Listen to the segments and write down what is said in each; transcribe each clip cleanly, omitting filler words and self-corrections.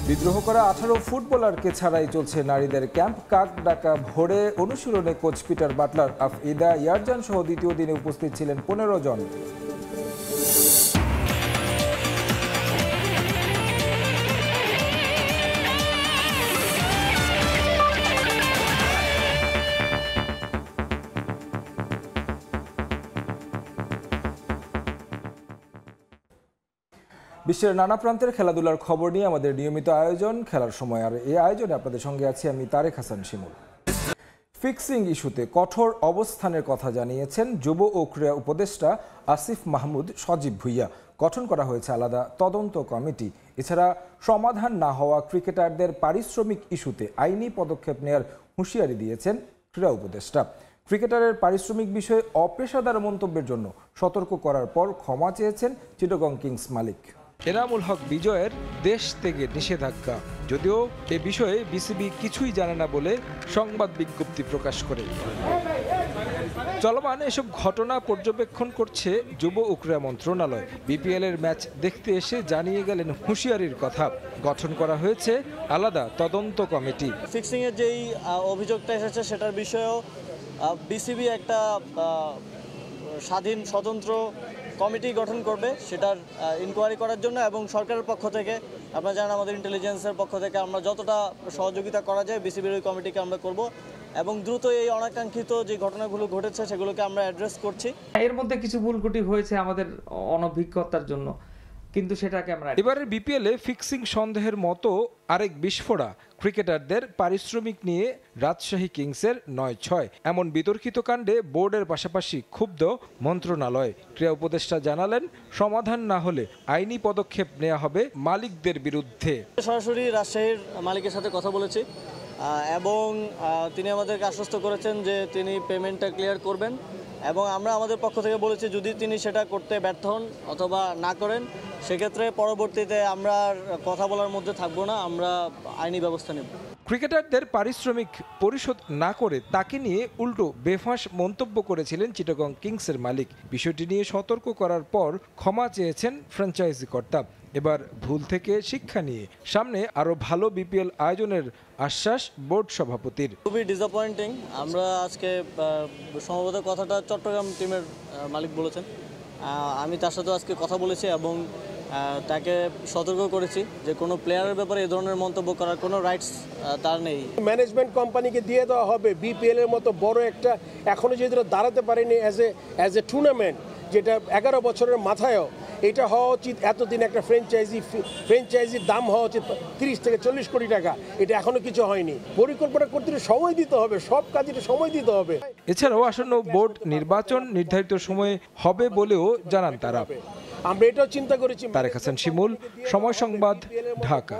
বিদ্রোহ করা 18 ফুটবলারকে ছাড়াই চলছে নারীদের ক্যাম্প। কাক ডাকা ভোরে অনুশীলনে কোচ পিটার বাটলার, আফইদা ইয়ারজান সহ দ্বিতীয় দিনে উপস্থিত ছিলেন 15 জন। বিশ্বের নানা প্রান্তের খেলাধুলার খবর নিয়ে আমাদের নিয়মিত আয়োজন খেলার সময়। আর এই আয়োজনে আপনাদের সঙ্গে আছি আমি তারেক হাসান শিমুল। ফিক্সিং ইস্যুতে কঠোর অবস্থানের কথা জানিয়েছেন যুব ও ক্রীড়া উপদেষ্টা আসিফ মাহমুদ সজীব ভুইয়া। গঠন করা হয়েছে আলাদা তদন্ত কমিটি। এছাড়া সমাধান না হওয়া ক্রিকেটারদের পারিশ্রমিক ইস্যুতে আইনি পদক্ষেপ নেওয়ার হুঁশিয়ারি দিয়েছেন ক্রীড়া উপদেষ্টা। ক্রিকেটারের পারিশ্রমিক বিষয়ে অপেশাদার মন্তব্যের জন্য সতর্ক করার পর ক্ষমা চেয়েছেন চিটাগং কিংস মালিক। এনামুল হক বিজয়ের দেশ থেকে নিষেধাজ্ঞা, যদিও এ বিষয়ে বিসিবি কিছুই জানে না বলে সংবাদ বিজ্ঞপ্তি প্রকাশ করে। চলমান এসব ঘটনা পর্যবেক্ষণ করছে যুব ও ক্রীড়া মন্ত্রণালয়। বিপিএল এর ম্যাচ দেখতে এসে জানিয়ে গেলেন হুঁশিয়ারির কথা। গঠন করা হয়েছে আলাদা তদন্ত কমিটি। ফিক্সিং এর যেই অভিযোগটা এসেছে সেটার বিষয়েও বিসিবি একটা স্বাধীন স্বতন্ত্র কমিটি গঠন করবে সেটার ইনকোয়ারি করার জন্য, এবং সরকারের পক্ষ থেকে আপনারা জানেন আমাদের ইন্টেলিজেন্সের পক্ষ থেকে আমরা যতটা সহযোগিতা করা যায় বিসিবির ওই কমিটিকে আমরা করব, এবং দ্রুত এই অনাকাঙ্ক্ষিত যে ঘটনাগুলো ঘটেছে সেগুলোকে আমরা অ্যাড্রেস করছি। এর মধ্যে কিছু ভুল ত্রুটি হয়েছে আমাদের অনভিজ্ঞতার জন্য, কিন্তু সেটাকে আমরা এবারের বিপিএলে ফিক্সিং সন্দেহের মতো আরেক বিস্ফোরা ক্রিকেটারদের পারিশ্রমিক নিয়ে রাজশাহী কিংসের 9-6 এমন বিতর্কিত কাণ্ডে বোর্ডের পাশাপাশি ক্ষুব্ধ মন্ত্রণালয়। ক্রীড়া উপদেষ্টা জানালেন, সমাধান না হলে আইনি পদক্ষেপ নেওয়া হবে মালিকদের বিরুদ্ধে। সরাসরি রাজশাহীর মালিকের সাথে কথা বলেছি এবং তিনি আমাদেরকে আশ্বস্ত করেছেন যে তিনি পেমেন্টটা ক্লিয়ার করবেন, এবং আমরা আমাদের পক্ষ থেকে বলেছি যদি তিনি সেটা করতে ব্যর্থ হন অথবা না করেন সেক্ষেত্রে পরবর্তীতে আমরা কথা বলার মধ্যে থাকবো না, আমরা আইনি ব্যবস্থা নেব। ক্রিকেটারদের পারিশ্রমিক পরিশোধ না করে তাকে নিয়ে উল্টো বেফাঁস মন্তব্য করেছিলেন চিটাগং কিংসের মালিক। বিষয়টি নিয়ে সতর্ক করার পর ক্ষমা চেয়েছেন ফ্র্যাঞ্চাইজি কর্তা। এবার ভুল থেকে শিক্ষা নিয়ে সামনে আরো ভালো বিপিএল আয়োজনের আশ্বাস বোর্ড সভাপতির। খুবই ডিসঅ্যাপয়েন্টিং। আমরা আজকে সম্ভবত কথাটা চট্টগ্রাম টিমের মালিক বলেছেন, আমি তার সাথে আজকে কথা বলেছি এবং তাকে সতর্ক করেছি যে কোনো প্লেয়ারের ব্যাপারে এই ধরনের মন্তব্য করার কোনো রাইটস তার নেই। ম্যানেজমেন্ট কোম্পানিকে দিয়ে দেওয়া হবে বিপিএল এর মতো বড় একটা, এখনো যদি দাঁড়াতে পারেনি অ্যাজ এ টুর্নামেন্ট, যেটা 11 বছরের মাথায়ও এটা হওয়া উচিত। এতদিন একটা ফ্র্যাঞ্চাইজির দাম হওয়া উচিত 30 থেকে 40 কোটি টাকা, এটা এখনো কিছু হয়নি। পরিকল্পনা করতে সময় দিতে হবে, সব কাজে সময় দিতে হবে। এছাড়াও আসন্ন বোর্ড নির্বাচন নির্ধারিত সময়ে হবে বলেও জানান তারা। আমরা এটাও চিন্তা করেছি। তারেক হাসান শিমুল, সময় সংবাদ, ঢাকা।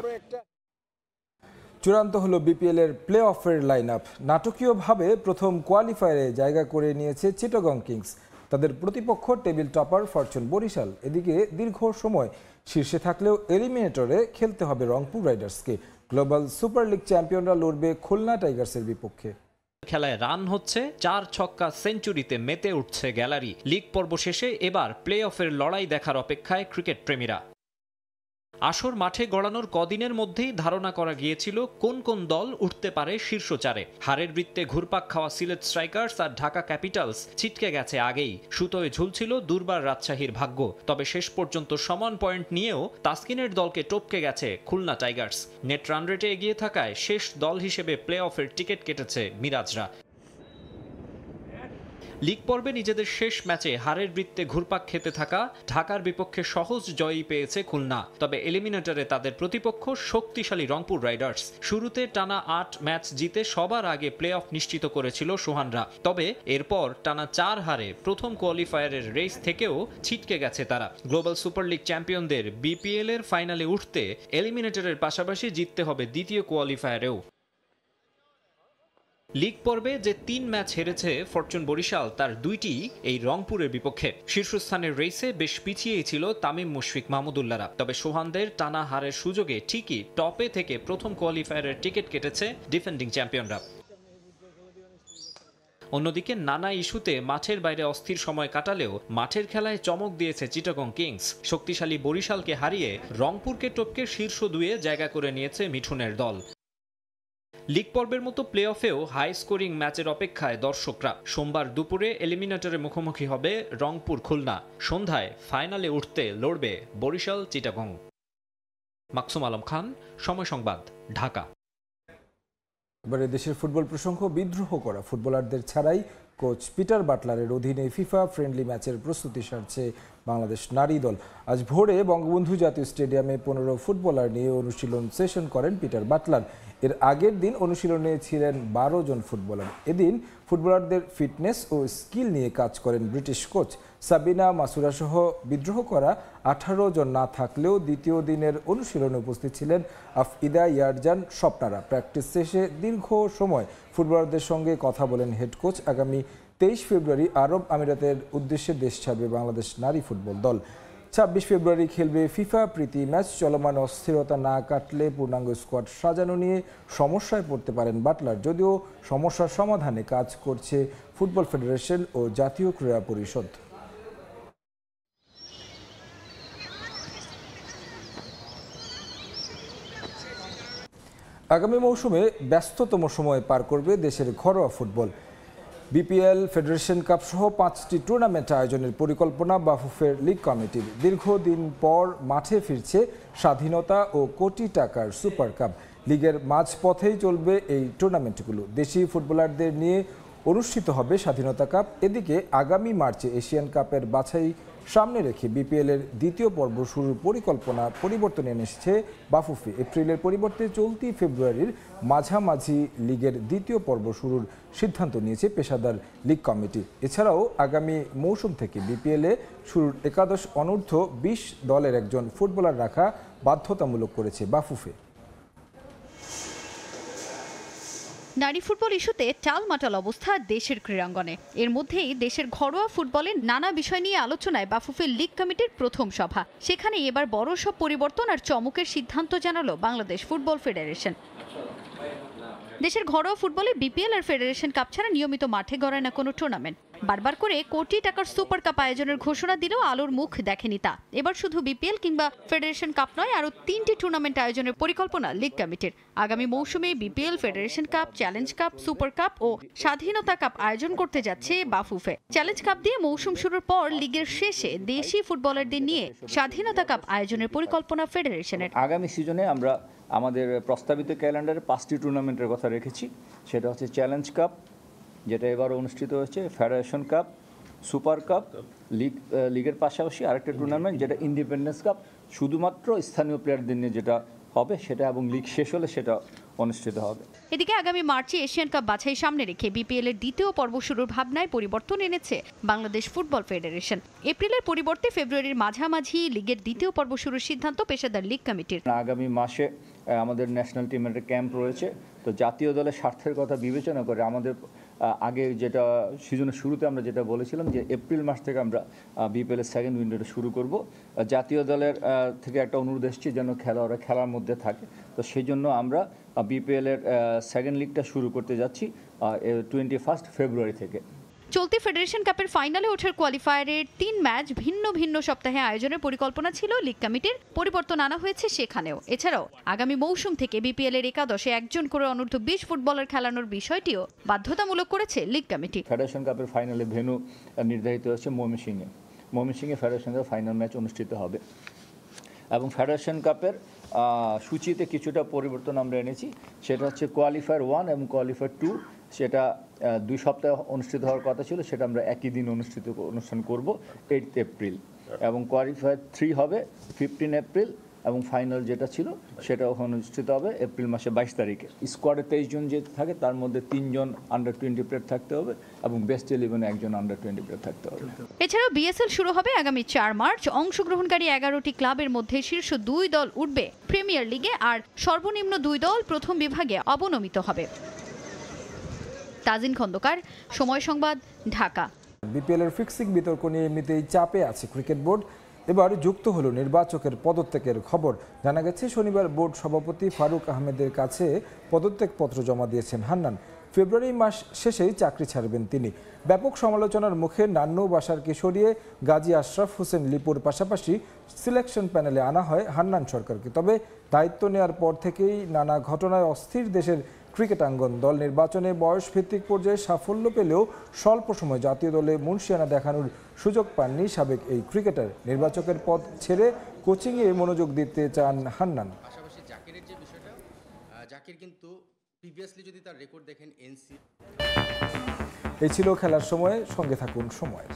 চূড়ান্ত হলো বিপিএল এর প্লে অফের লাইন আপ। নাটকীয়ভাবে প্রথম কোয়ালিফায়ারে জায়গা করে নিয়েছে চিটাগং কিংস। তাদের প্রতিপক্ষ টেবিল টপার ফরচুন বরিশাল। এদিকে দীর্ঘ সময় শীর্ষে থাকলেও এলিমিনেটরে খেলতে হবে রংপুর রাইডার্সকে। গ্লোবাল সুপার লিগ চ্যাম্পিয়নরা লড়বে খুলনা টাইগার্সের বিপক্ষে। খেলায় রান হচ্ছে, 4 ছক্কা সেঞ্চুরিতে মেতে উঠছে গ্যালারি। লিগ পর্ব শেষে এবার প্লে অফের লড়াই দেখার অপেক্ষায় ক্রিকেট প্রেমীরা। আসর মাঠে গড়ানোর কদিনের মধ্যেই ধারণা করা গিয়েছিল কোন কোন দল উঠতে পারে শীর্ষ 4-এ। হারের বৃত্তে ঘুরপাক খাওয়া সিলেট স্ট্রাইকার্স আর ঢাকা ক্যাপিটালস ছিটকে গেছে আগেই। সুতোয় ঝুলছিল দুর্বার রাজশাহীর ভাগ্য। তবে শেষ পর্যন্ত সমান পয়েন্ট নিয়েও তাসকিনের দলকে টপকে গেছে খুলনা টাইগার্স। নেট রান রেটে এগিয়ে থাকায় শেষ দল হিসেবে প্লে অফের টিকিট কেটেছে মিরাজরা। লিগ পর্বে নিজেদের শেষ ম্যাচে হারের বৃত্তে ঘুরপাক খেতে থাকা ঢাকার বিপক্ষে সহজ জয়ই পেয়েছে খুলনা। তবে এলিমিনেটরে তাদের প্রতিপক্ষ শক্তিশালী রংপুর রাইডার্স। শুরুতে টানা 8 ম্যাচ জিতে সবার আগে প্লে অফ নিশ্চিত করেছিল সোহানরা। তবে এরপর টানা 4 হারে প্রথম কোয়ালিফায়ারের রেস থেকেও ছিটকে গেছে তারা। গ্লোবাল সুপার লিগ চ্যাম্পিয়নদের বিপিএল এর ফাইনালে উঠতে এলিমিনেটরের পাশাপাশি জিততে হবে দ্বিতীয় কোয়ালিফায়ারেও। লিগ পর্বে যে 3 ম্যাচ হেরেছে ফরচুন বরিশাল, তার 2টি এই রংপুরের বিপক্ষে। শীর্ষস্থানের রেসে বেশ পিছিয়েই ছিল তামিম মুশফিক মাহমুদুল্লাহরা। তবে সোহানদের টানা হারের সুযোগে ঠিকই টপে থেকে প্রথম কোয়ালিফায়ারের টিকিট কেটেছে ডিফেন্ডিং চ্যাম্পিয়নরা। অন্যদিকে নানা ইস্যুতে মাঠের বাইরে অস্থির সময় কাটালেও মাঠের খেলায় চমক দিয়েছে চিটাগং কিংস। শক্তিশালী বরিশালকে হারিয়ে রংপুরকে টপকে শীর্ষ 2-এ জায়গা করে নিয়েছে মিঠুনের দল। লিগ পর্বের মতো প্লে অফেও হাই স্কোরিং ম্যাচের অপেক্ষায় দর্শকরা। সোমবার দুপুরে এলিমিনেটরে মুখোমুখি হবে রংপুর খুলনা। সন্ধ্যায় ফাইনালে উঠতে লড়বে বরিশাল চিটাগং। মাকসুম আলম খান, সময় সংবাদ, ঢাকা। এবারে দেশের ফুটবল প্রসঙ্গ। বিদ্রোহ করা ফুটবলারদের ছাড়াই কোচ পিটার বাটলারের অধীনে ফিফা ফ্রেন্ডলি ম্যাচের প্রস্তুতি সারছে বাংলাদেশ নারী দল। আজ ভোরে বঙ্গবন্ধু জাতীয় স্টেডিয়ামে 15 ফুটবলার নিয়ে অনুশীলন সেশন করেন পিটার বাটলার। এর আগের দিন অনুশীলনে ছিলেন 12 জন ফুটবলার। এদিন ফুটবলারদের ফিটনেস ও স্কিল নিয়ে কাজ করেন ব্রিটিশ কোচ। সাবিনা মাসুরা সহ বিদ্রোহ করা 18 জন না থাকলেও দ্বিতীয় দিনের অনুশীলনে উপস্থিত ছিলেন আফইদা ইয়ারজান স্বপ্নারা। প্র্যাকটিস শেষে দীর্ঘ সময় ফুটবলারদের সঙ্গে কথা বলেন হেড কোচ। আগামী 23 ফেব্রুয়ারি আরব আমিরাতের উদ্দেশ্যে দেশ ছাড়বে বাংলাদেশ নারী ফুটবল দল। 26 ফেব্রুয়ারি খেলবে ফিফা প্রীতি ম্যাচ। চলমান অস্থিরতা না কাটলে পূর্ণাঙ্গ স্কোয়াড সাজানো নিয়ে সমস্যায় পড়তে পারেন বাটলার, যদিও সমস্যার সমাধানে কাজ করছে ফুটবল ফেডারেশন ও জাতীয় ক্রীড়া পরিষদ। আগামী মৌসুমে ব্যস্ততম সময় পার করবে দেশের ঘরোয়া ফুটবল। বিপিএল, ফেডারেশন কাপ সহ 5টি টুর্নামেন্ট আয়োজনের পরিকল্পনা বাফুফের লিগ কমিটির। দীর্ঘদিন পর মাঠে ফিরছে স্বাধীনতা ও কোটি টাকার সুপার কাপ। লিগের মাঝপথেই চলবে এই টুর্নামেন্টগুলো। দেশি ফুটবলারদের নিয়ে অনুষ্ঠিত হবে স্বাধীনতা কাপ। এদিকে আগামী মার্চে এশিয়ান কাপের বাছাই সামনে রেখে বিপিএলের দ্বিতীয় পর্ব শুরুর পরিকল্পনা পরিবর্তন এনেছে বাফুফে। এপ্রিলের পরিবর্তে চলতি ফেব্রুয়ারির মাঝামাঝি লিগের দ্বিতীয় পর্ব শুরুর সিদ্ধান্ত নিয়েছে পেশাদার লিগ কমিটি। এছাড়াও আগামী মৌসুম থেকে বিপিএলে শুরুর একাদশ অনূর্ধ্ব 20 দলের একজন ফুটবলার রাখা বাধ্যতামূলক করেছে বাফুফে। নারী ফুটবল ইস্যুতে টালমাটাল অবস্থা দেশের ক্রীড়াঙ্গনে। এর মধ্যেই দেশের ঘরোয়া ফুটবলের নানা বিষয় নিয়ে আলোচনায় বাফুফের লিগ কমিটির প্রথম সভা। সেখানে এবার বড় সব পরিবর্তন আর চমকের সিদ্ধান্ত জানালো বাংলাদেশ ফুটবল ফেডারেশন। দেশের ঘরোয়া ফুটবলে বিপিএল আর ফেডারেশন কাপ ছাড়া নিয়মিত মাঠে গড়ায় না কোনো টুর্নামেন্ট। বারবার করে কোটি টাকার সুপার কাপ আয়োজনের ঘোষণা দিলেও আলোর মুখ দেখেনি তা। এবার শুধু বিপিএল কিংবা ফেডারেশন কাপ নয়, আরও 3টি টুর্নামেন্ট আয়োজনের পরিকল্পনা লিগ কমিটির। আগামী মৌসুমে BPL, federation cup, challenge cup, super cup ও স্বাধীনতা কাপ আয়োজন করতে যাচ্ছে বাফুফে। চ্যালেঞ্জ কাপ দিয়ে মৌসুম শুরুর পর লিগের শেষে দেশি ফুটবলারদের নিয়ে স্বাধীনতা কাপ আয়োজনের পরিকল্পনা ফেডারেশনের। আগামী সিজনে আমরা আমাদের প্রস্তাবিত ক্যালেন্ডারে 5টি টুর্নামেন্টের কথা রেখেছি। সেটা হচ্ছে চ্যালেঞ্জ কাপ, যেটা এবার অনুষ্ঠিত হচ্ছে, ফেডারেশন কাপ, সুপার কাপ, লিগের পাশাপাশি আরেকটা টুর্নামেন্ট যেটা ইন্ডিপেন্ডেন্স কাপ, শুধুমাত্র স্থানীয় প্লেয়ারদের নিয়ে যেটা হবে সেটা, এবং লিগ শেষ হলে সেটা অনুষ্ঠিত হবে। এদিকে আগামী মার্চে এশিয়ান কাপ বাছাই সামনে রেখে বিপিএল এর দ্বিতীয় পর্ব শুরুর ভাবনায় পরিবর্তন এনেছে বাংলাদেশ ফুটবল ফেডারেশন। এপ্রিলের পরিবর্তে ফেব্রুয়ারির মাঝামাঝি লিগের দ্বিতীয় পর্ব শুরুর সিদ্ধান্ত পেশাদার লিগ কমিটির। আগামী মাসে আমাদের ন্যাশনাল টিমের একটা ক্যাম্প রয়েছে, তো জাতীয় দলের স্বার্থের কথা বিবেচনা করে আমাদের আগে যেটা সিজনের শুরুতে আমরা যেটা বলেছিলাম যে এপ্রিল মাস থেকে আমরা বিপিএল এর সেকেন্ড উইন্ডোটা শুরু করব। জাতীয় দলের থেকে একটা অনুরোধ এসেছে যেন খেলোয়াড়রা খেলার মধ্যে থাকে, তো সেই জন্য আমরা বিপিএল এর সেকেন্ড লিগটা শুরু করতে যাচ্ছি 21 ফেব্রুয়ারি থেকে। চলতি ফেডারেশন কাপের ফাইনালে ওঠার কোয়ালিফায়ারের 3 ম্যাচ ভিন্ন ভিন্ন সপ্তাহে আয়োজনের পরিকল্পনা ছিল লিগ কমিটির। পরিবর্তন আনা হয়েছে সেখানেও। এছাড়াও আগামী মৌসুম থেকে বিপিএল এর একাদশে একজন করে অনূর্ধ্ব 20 ফুটবলার খেলানোর বিষয়টিও বাধ্যতামূলক করেছে লিগ কমিটি। ফেডারেশন কাপের ফাইনালে ভেন্যু নির্ধারিত হচ্ছে ময়মনসিংহে ফেডারেশন কাপের ফাইনাল ম্যাচ অনুষ্ঠিত হবে। এবং ফেডারেশন কাপের সূচিতে কিছুটা পরিবর্তন আমরা এনেছি। সেটা হচ্ছে কোয়ালিফায়ার 1 এবং কোয়ালিফায়ার 2, সেটা 2 সপ্তাহে অনুষ্ঠিত হওয়ার কথা ছিল, সেটা আমরা একই দিন অনুষ্ঠান করব 8 এপ্রিল। এবং কোয়ালিফায়ার 3 হবে 15 এপ্রিল, এবং ফাইনাল যেটা ছিল সেটা অনুষ্ঠিত হবে এপ্রিল মাসে 22 তারিখে। স্কোয়াডে 23 জন যে থাকে তার মধ্যে 3 জন আন্ডার-20 প্লেয়ার থাকতে হবে এবং বেস্ট 11-এ একজন আন্ডার-20 প্লেয়ার থাকতে হবে। এছাড়াও বিএসএল শুরু হবে আগামী 4 মার্চ। অংশগ্রহণকারী 11টি ক্লাবের মধ্যে শীর্ষ 2 দল উঠবে প্রিমিয়ার লিগে, আর সর্বনিম্ন 2 দল প্রথম বিভাগে অবনমিত হবে। তাজিন খন্দকার, সময় সংবাদ, ঢাকা। বিপিএল এর ফিক্সিং বিতর্ক নিয়ে এমনিতেই চাপে আছে ক্রিকেট বোর্ড। এবার যুক্ত হলো নির্বাচকের পদত্যাগের খবর। জানা গেছে শনিবার বোর্ড সভাপতি ফারুক আহমেদের কাছে পদত্যাগপত্র জমা দিয়েছেন হান্নান। ফেব্রুয়ারি মাস শেষেই চাকরি ছাড়বেন তিনি। ব্যাপক সমালোচনার মুখে নান্নু বাশারকে সরিয়ে গাজী আশরাফ হোসেন লিপুর পাশাপাশি সিলেকশন প্যানেলে আনা হয় হান্নান সরকারকে। তবে দায়িত্ব নেওয়ার পর থেকেই নানা ঘটনায় অস্থির দেশের ক্রিকেটাঙ্গন। দল নির্বাচনে বয়সভিত্তিক পর্যায়ে সাফল্য পেলেও স্বল্প সময় জাতীয় দলে মুনশিয়ানা দেখানোর সুযোগ পাননি সাবেক এই ক্রিকেটার। নির্বাচকের পদ ছেড়ে কোচিংয়ে মনোযোগ দিতে চান হান্নান। পাশাপাশি জাকিরের যে বিষয়টা, জাকির কিন্তু প্রিভিয়াসলি যদি তার রেকর্ড দেখেন এই ছিল খেলার সময়ে, সঙ্গে থাকুন সময়ের।